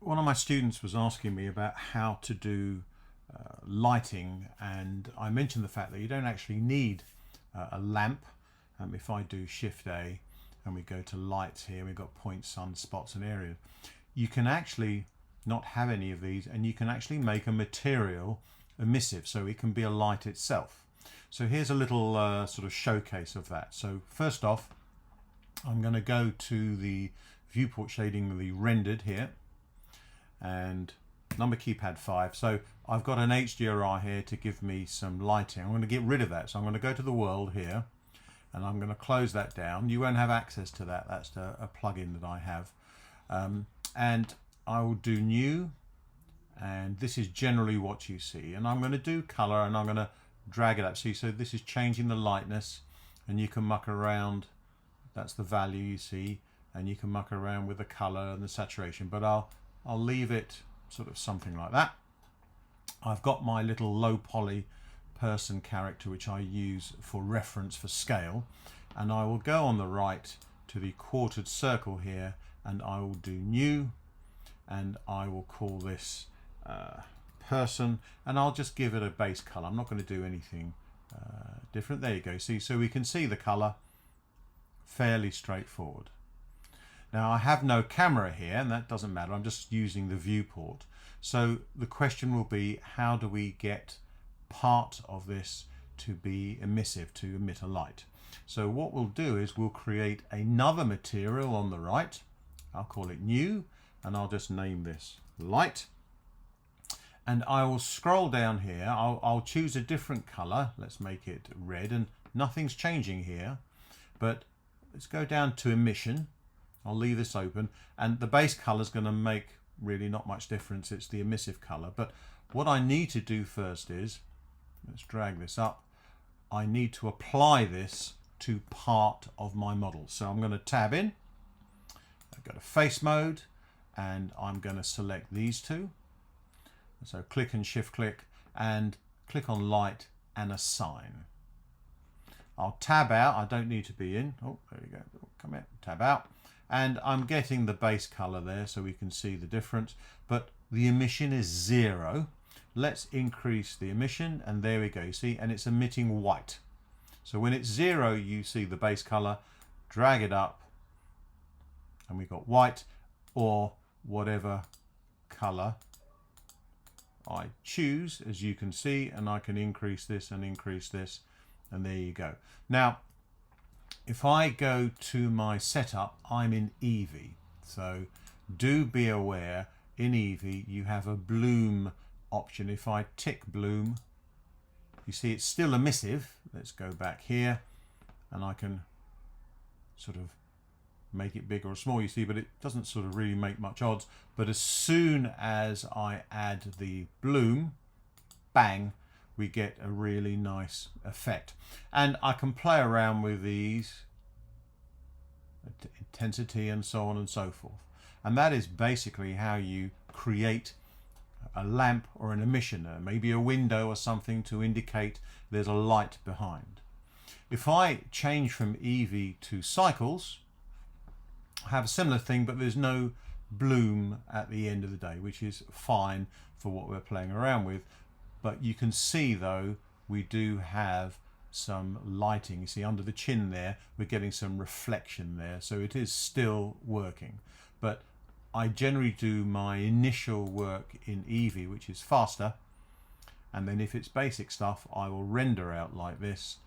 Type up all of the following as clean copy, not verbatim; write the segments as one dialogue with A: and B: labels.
A: One of my students was asking me about how to do lighting, and I mentioned the fact that you don't actually need a lamp. If I do Shift A and we go to lights here, we've got points, sun, spots and areas. You can actually not have any of these, and you can actually make a material emissive, so it can be a light itself. So here's a little sort of showcase of that. So first off, I'm going to go to the viewport shading, the rendered here, and number keypad 5. So I've got an HDRI here to give me some lighting. I'm going to get rid of that. So I'm going to go to the world here and I'm going to close that down. You won't have access to that. That's a plugin that I have. And I will do new, and this is generally what you see. And I'm going to do color and I'm going to drag it up. See, so this is changing the lightness, and you can muck around. That's the value you see, and you can muck around with the color and the saturation, but I'll leave it sort of something like that. I've got my little low poly person character which I use for reference for scale, and I will go on the right to the quartered circle here and I will do new, and I will call this person, and I'll just give it a base color. I'm not going to do anything different. There you go. See, so we can see the color, fairly straightforward. Now I have no camera here, and that doesn't matter. I'm just using the viewport. So the question will be, how do we get part of this to be emissive, to emit a light? So what we'll do is we'll create another material on the right. I'll call it new, and I'll just name this light. And I will scroll down here. I'll choose a different color. Let's make it red, and nothing's changing here. But let's go down to emission. I'll leave this open, and the base color is going to make really not much difference. It's the emissive color. But what I need to do first is, let's drag this up, I need to apply this to part of my model. So I'm going to tab in, I've got a face mode, and I'm going to select these two. So click and shift click and click on light and assign. I'll tab out. I don't need to be in. Oh, there we go. Come in, tab out. And I'm getting the base color there so we can see the difference, but the emission is 0. Let's increase the emission, and there we go. You see, and it's emitting white. So when it's 0, you see the base color. Drag it up and we got white, or whatever color I choose, as you can see, and I can increase this and increase this, and there you go. Now if I go to my setup, I'm in Eevee, so do be aware in Eevee you have a bloom option. If I tick bloom, you see it's still emissive. Let's go back here and I can sort of make it big or small, you see, but it doesn't sort of really make much odds. But as soon as I add the bloom, bang, we get a really nice effect. And I can play around with these, intensity and so on and so forth. And that is basically how you create a lamp or an emission, maybe a window or something to indicate there's a light behind. If I change from Eevee to cycles, I have a similar thing, but there's no bloom at the end of the day, which is fine for what we're playing around with. But you can see though, we do have some lighting. You see under the chin there, we're getting some reflection there. So it is still working. But I generally do my initial work in Eevee, which is faster. And then if it's basic stuff, I will render out like this.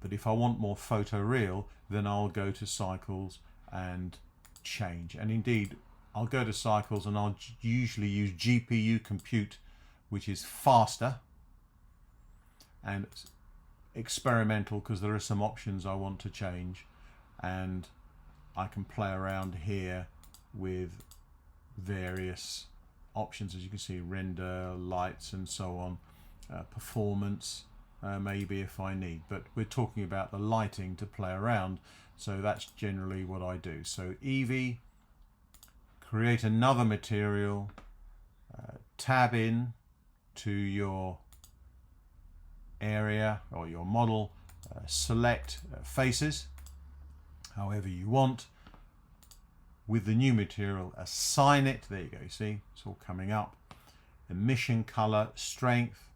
A: But if I want more photoreal, then I'll go to cycles and change. And indeed, I'll go to cycles and I'll usually use GPU compute, which is faster and it's experimental because there are some options I want to change, and I can play around here with various options, as you can see, render, lights and so on, performance, maybe if I need, but we're talking about the lighting to play around, so that's generally what I do. So Eevee, create another material, tab in to your area or your model, select faces however you want, with the new material, assign it. There you go, you see, it's all coming up. Emission color, strength,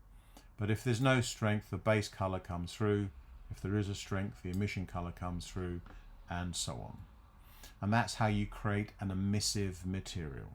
A: but if there's no strength, the base color comes through. If there is a strength, the emission color comes through, and so on. And that's how you create an emissive material.